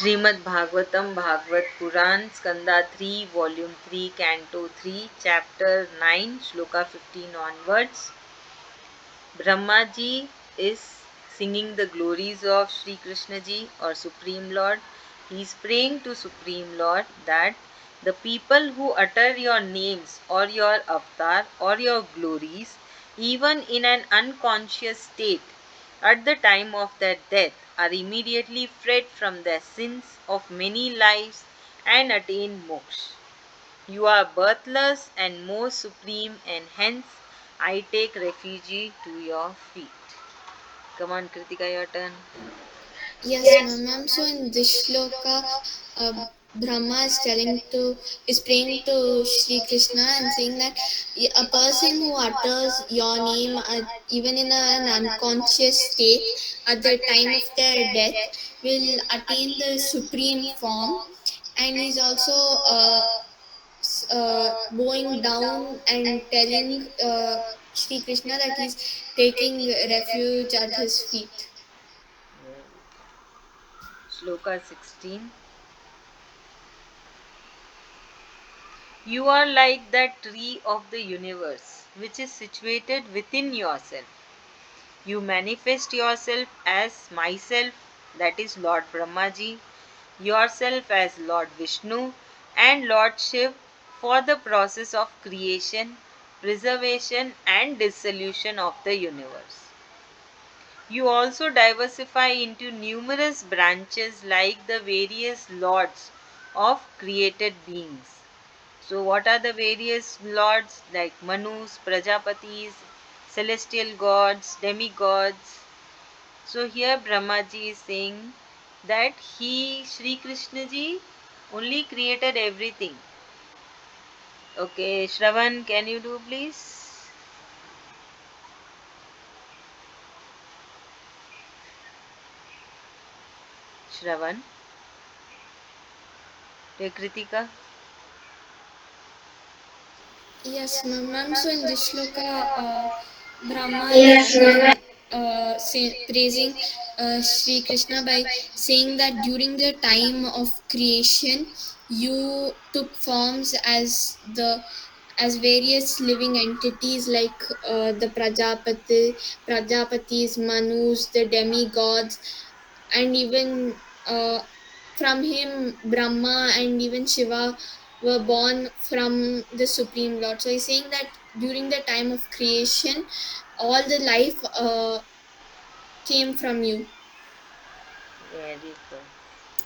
Srimad Bhagwatam, Bhagwat Puran, Skanda-3, Volume-3, Canto-3, Chapter-9, Sloka-15 onwards. Brahma ji is singing the glories of Sri Krishna ji or Supreme Lord. He is praying to Supreme Lord that the people who utter your names or your avatar or your glories, even in an unconscious state, at the time of their death, are immediately freed from their sins of many lives and attain moksha. You are birthless and most supreme, and hence I take refuge to your feet. Come on, Kritika, your turn. Yes, ma'am. So in this shloka, uh, Brahma is praying to Sri Krishna and saying that a person who utters your name, even in an unconscious state, at the time of their death, will attain the supreme form, and he's also bowing down and telling Sri Krishna that he's taking refuge at his feet. Sloka 16. You are like that tree of the universe, which is situated within yourself. You manifest yourself as myself, that is Lord Brahmaji, yourself as Lord Vishnu, and Lord Shiv for the process of creation, preservation, and dissolution of the universe. You also diversify into numerous branches like the various lords of created beings. So, what are the various lords like Manus, Prajapatis, celestial gods, demigods? So, here Brahmaji is saying that he, Sri Krishna ji, only created everything. Okay, Shravan, can you do please? Shravan, Kritika. Yes, ma'am. So in this shloka, Brahma is again praising Sri Krishna by saying that during the time of creation, you took forms as various living entities like the Prajapatis, Manus, the demigods, and even from him Brahma and even Shiva were born from the Supreme Lord. So he's saying that during the time of creation, all the life came from you. Very good.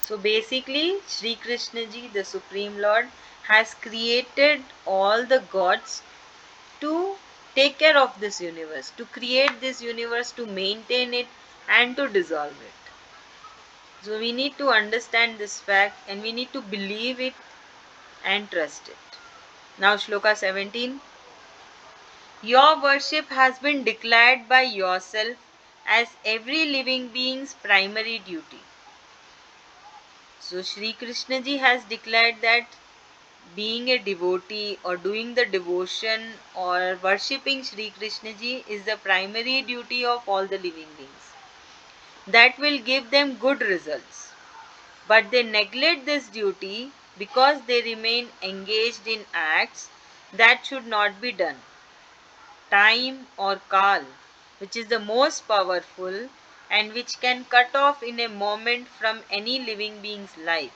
So basically, Sri Krishna ji, the Supreme Lord, has created all the gods to take care of this universe, to create this universe, to maintain it, and to dissolve it. So we need to understand this fact and we need to believe it and trust it. Now, Shloka 17. Your worship has been declared by yourself as every living being's primary duty. So, Sri Krishna ji has declared that being a devotee or doing the devotion or worshipping Sri Krishna ji is the primary duty of all the living beings. That will give them good results. But they neglect this duty because they remain engaged in acts that should not be done. Time or Kal, which is the most powerful and which can cut off in a moment from any living being's life.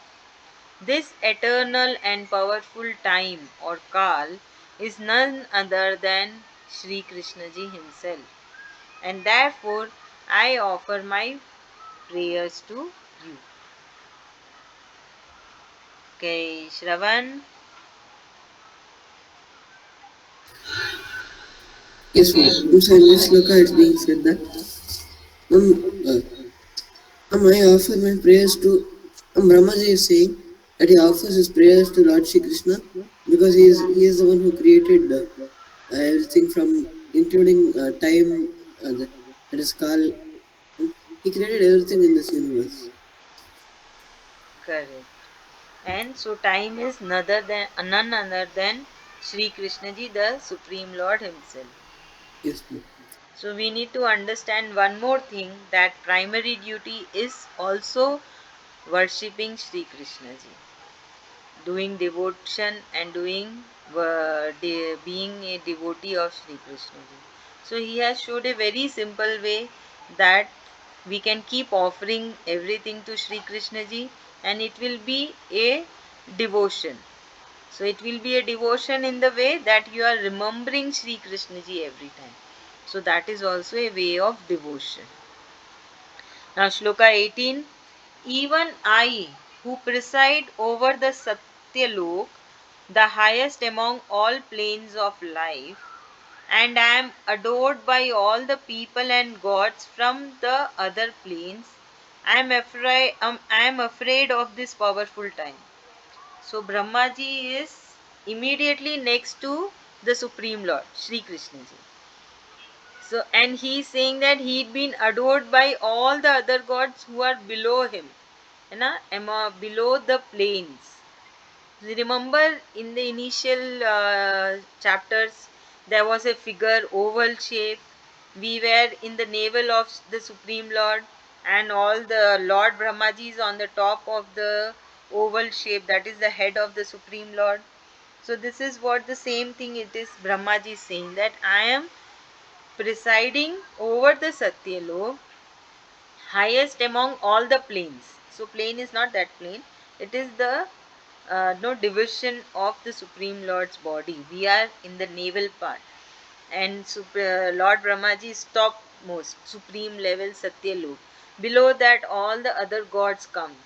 This eternal and powerful time or Kal is none other than Sri Krishna ji himself. And therefore, I offer my prayers to you. Okay, Shravan. Yes, ma'am. So in this sloka, it's being said that uh, I offer my prayers to Brahmaji is saying that he offers his prayers to Lord Shri Krishna because he is the one who created everything from including time that is called. He created everything in this universe. Correct. And so time is none other than Sri Krishna ji, the Supreme Lord himself. Yes, ma'am. So we need to understand one more thing, that primary duty is also worshipping Sri Krishna ji, doing devotion and being a devotee of Sri Krishna ji. So he has showed a very simple way that we can keep offering everything to Sri Krishna ji and it will be a devotion. So it will be a devotion in the way that you are remembering Sri Krishna ji every time. So that is also a way of devotion. Now Shloka 18. Even I, who preside over the Satyalok, the highest among all planes of life, and am adored by all the people and gods from the other planes, I am afraid of this powerful time. So Brahmaji is immediately next to the Supreme Lord, Sri Krishna ji. So, and he is saying that he'd been adored by all the other gods who are below him, below the planes. Remember in the initial chapters, there was a figure, oval shape. We were in the navel of the Supreme Lord, and all the Lord Brahmaji is on the top of the oval shape, that is the head of the Supreme Lord. So, this is what the same thing it is Brahmaji is saying, that I am presiding over the Satyalok, highest among all the planes. So plane is not that plane, it is the no division of the Supreme Lord's body. We are in the navel part, and Lord Brahmaji is topmost, supreme level Satyalok. Below that, all the other gods come.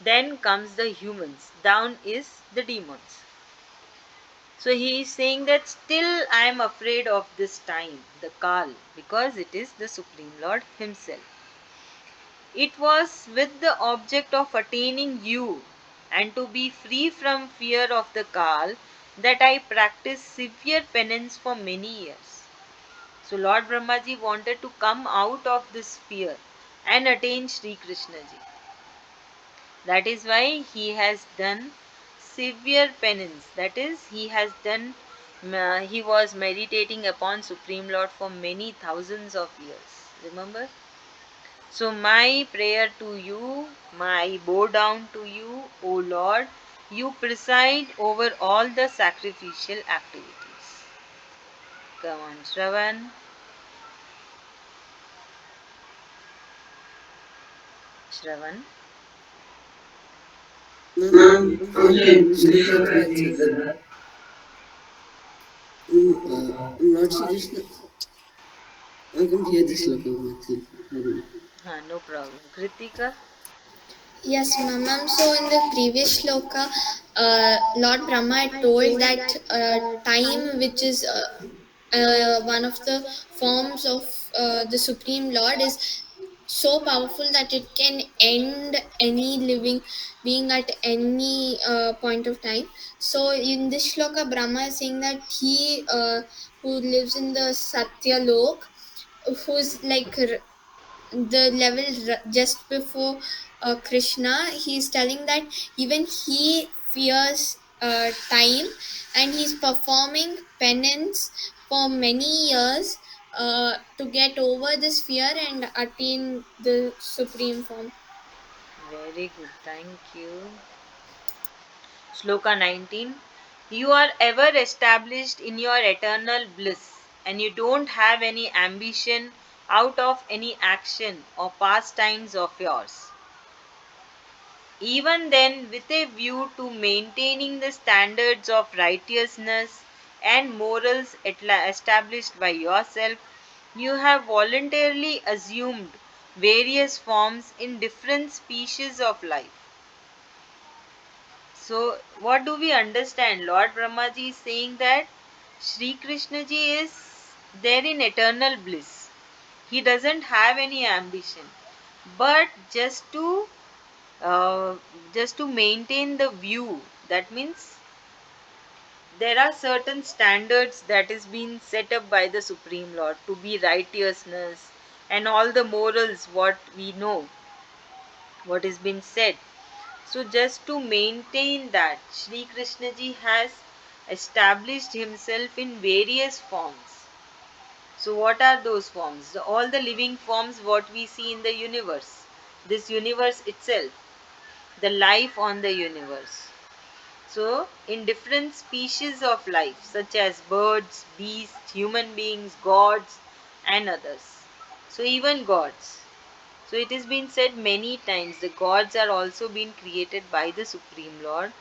Then comes the humans. Down is the demons. So he is saying that still I am afraid of this time, the Kal, because it is the Supreme Lord Himself. It was with the object of attaining you and to be free from fear of the Kal that I practiced severe penance for many years. So Lord Brahmaji wanted to come out of this fear and attain Sri Krishna ji. That is why he has done severe penance. That is, he was meditating upon Supreme Lord for many thousands of years. Remember? So my prayer to you, my bow down to you, O Lord, you preside over all the sacrificial activities. Come on, Shravan. Shravan. Ma'am, can Shloka 3 answer? Lord Shri Krishna. I couldn't hear the Shloka actually. Pardon me. No problem. Kritika. Yes, ma'am. So in the previous shloka, Lord Brahma had told that time, which is one of the forms of the Supreme Lord, is so powerful that it can end any living being at any point of time. So in this shloka, Brahma is saying that he who lives in the Satya Lok, who's like the level just before Krishna, he's telling that even he fears time, and he's performing penance for many years to get over this fear and attain the supreme form. Very good. Thank you. Sloka 19. You are ever established in your eternal bliss and you don't have any ambition out of any action or pastimes of yours. Even then, with a view to maintaining the standards of righteousness and morals established by yourself, you have voluntarily assumed various forms in different species of life. So, what do we understand? Lord Brahmaji is saying that Sri Krishna ji is there in eternal bliss. He doesn't have any ambition, but uh, just to maintain the view. That means there are certain standards that is being set up by the Supreme Lord to be righteousness and all the morals what we know, what is being said. So just to maintain that, Sri Krishna ji has established himself in various forms. So what are those forms? All the living forms what we see in the universe. This universe itself. the life on the universe. So, in different species of life, such as birds, beasts, human beings, gods, and others. So, even gods. So, it has been said many times the gods are also being created by the Supreme Lord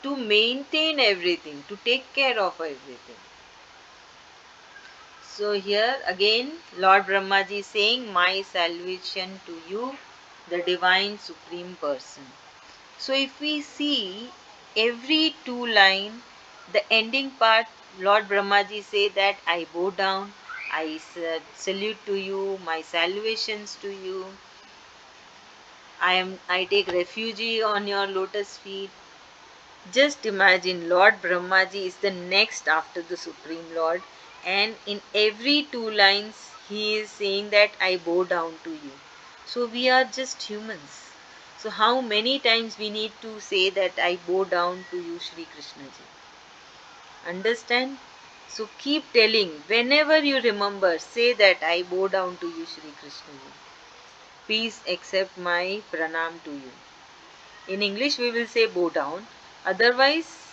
to maintain everything, to take care of everything. So, here again, Lord Brahmaji is saying, my salvation to you, the Divine Supreme Person. So if we see every two line, the ending part, Lord Brahmaji say that I bow down, I salute to you, my salvations to you, I take refuge on your lotus feet. Just imagine Lord Brahmaji is the next after the Supreme Lord, and in every two lines he is saying that I bow down to you. So we are just humans. So how many times we need to say that I bow down to you, Shri Krishna ji? Understand? So keep telling. Whenever you remember, say that I bow down to you, Shri Krishna ji. Please accept my pranam to you. In English we will say bow down. Otherwise,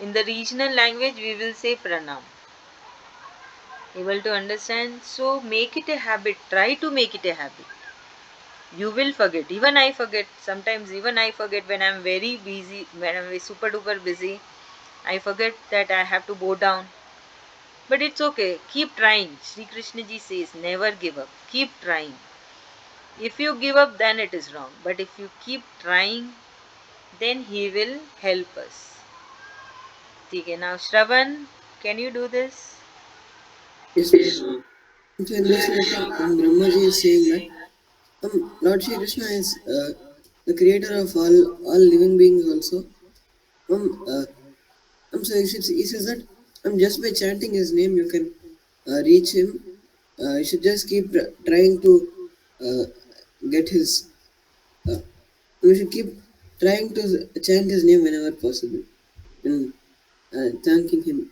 in the regional language we will say pranam. Able to understand? So make it a habit. Try to make it a habit. You will forget. Even I forget. Sometimes even I forget when I'm very busy, when I'm super duper busy. I forget that I have to bow down. But it's okay. Keep trying. Sri Krishna ji says, never give up. Keep trying. If you give up, then it is wrong. But if you keep trying, then he will help us. Okay, now Shravan, can you do this? Yes, ma'am. So in this sloka, Brahmaji is saying that Lord Shri Krishna is the creator of all living beings also. So he says that just by chanting his name you can reach him. You should just keep trying to uh, get his. Uh, we should keep trying to chant his name whenever possible and thanking him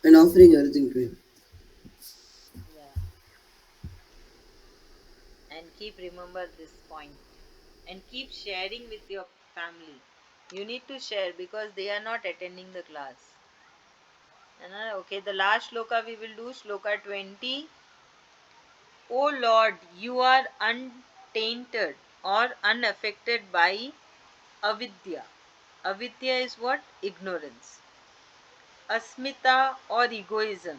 and offering everything to him. Yeah. And keep remember this point. And keep sharing with your family. You need to share because they are not attending the class. Okay, the last shloka we will do, shloka 20. O Lord, you are untainted or unaffected by avidya. Avidya is what? Ignorance. Asmita or egoism.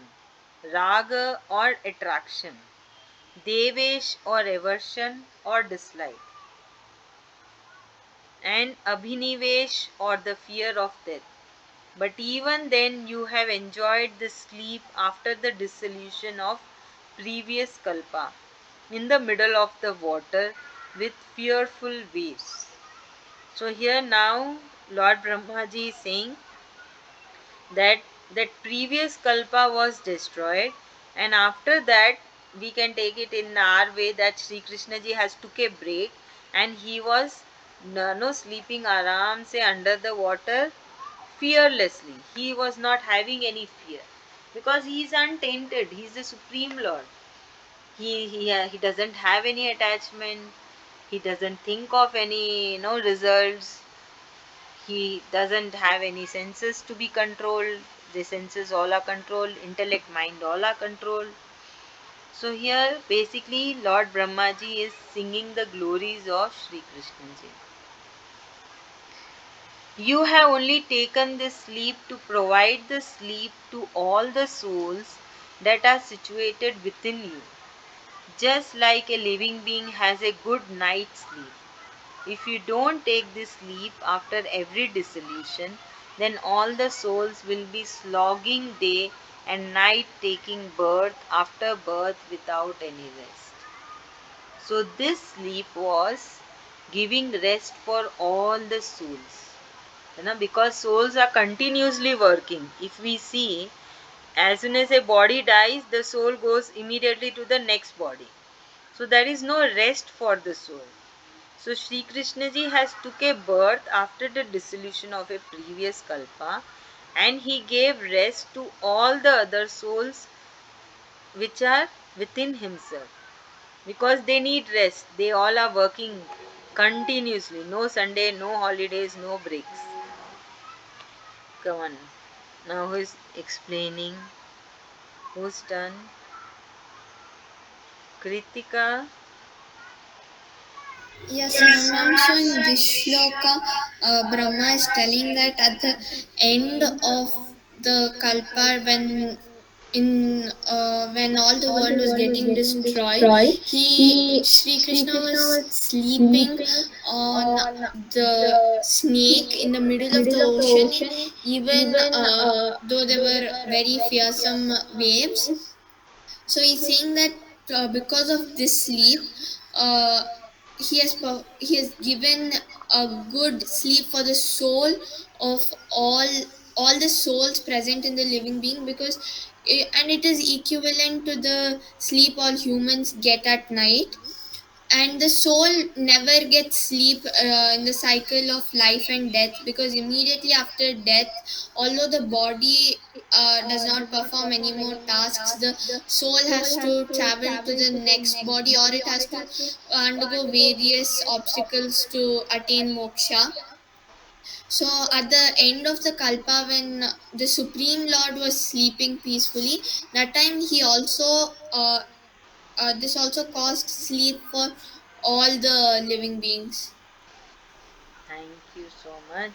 Raga or attraction. Devesh or aversion or dislike. And abhinivesh or the fear of death. But even then, you have enjoyed the sleep after the dissolution of previous kalpa in the middle of the water with fearful waves. So, here now, Lord Brahmaji is saying that previous kalpa was destroyed, and after that, we can take it in our way that Sri Krishna ji has took a break and he was no sleeping aram se under the water fearlessly. He was not having any fear because he is untainted. He is the Supreme Lord. He doesn't have any attachment. He doesn't think of any results. He doesn't have any senses to be controlled. The senses all are controlled. Intellect, mind all are controlled. So here basically Lord Brahmaji is singing the glories of Sri Krishna ji. You have only taken this sleep to provide the sleep to all the souls that are situated within you. Just like a living being has a good night's sleep. If you don't take this sleep after every dissolution, then all the souls will be slogging day and night taking birth after birth without any rest. So this sleep was giving rest for all the souls. Because souls are continuously working. If we see, as soon as a body dies, the soul goes immediately to the next body. So there is no rest for the soul. So Sri Krishna ji has took a birth after the dissolution of a previous kalpa, and he gave rest to all the other souls which are within himself because they need rest. They all are working Continuously. No Sunday, no holidays, no breaks. Come on. Now who is explaining? Who's done? Kritika. Yes, ma'am. So in this shloka, Brahma is telling that at the end of the Kalpa, when all the world was getting destroyed, he Sri Krishna was sleeping on the snake in the middle of the ocean. Even though there were very fearsome waves, so he's saying that because of this sleep, uh, he has given a good sleep for the soul of all the souls present in the living being, because and it is equivalent to the sleep all humans get at night. And the soul never gets sleep in the cycle of life and death, because immediately after death, although the body does not perform any more tasks, the soul has to travel to the next body, or it has to undergo various obstacles to attain moksha. So at the end of the kalpa, when the supreme lord was sleeping peacefully, that time he also this also caused sleep for all the living beings. Thank you so much.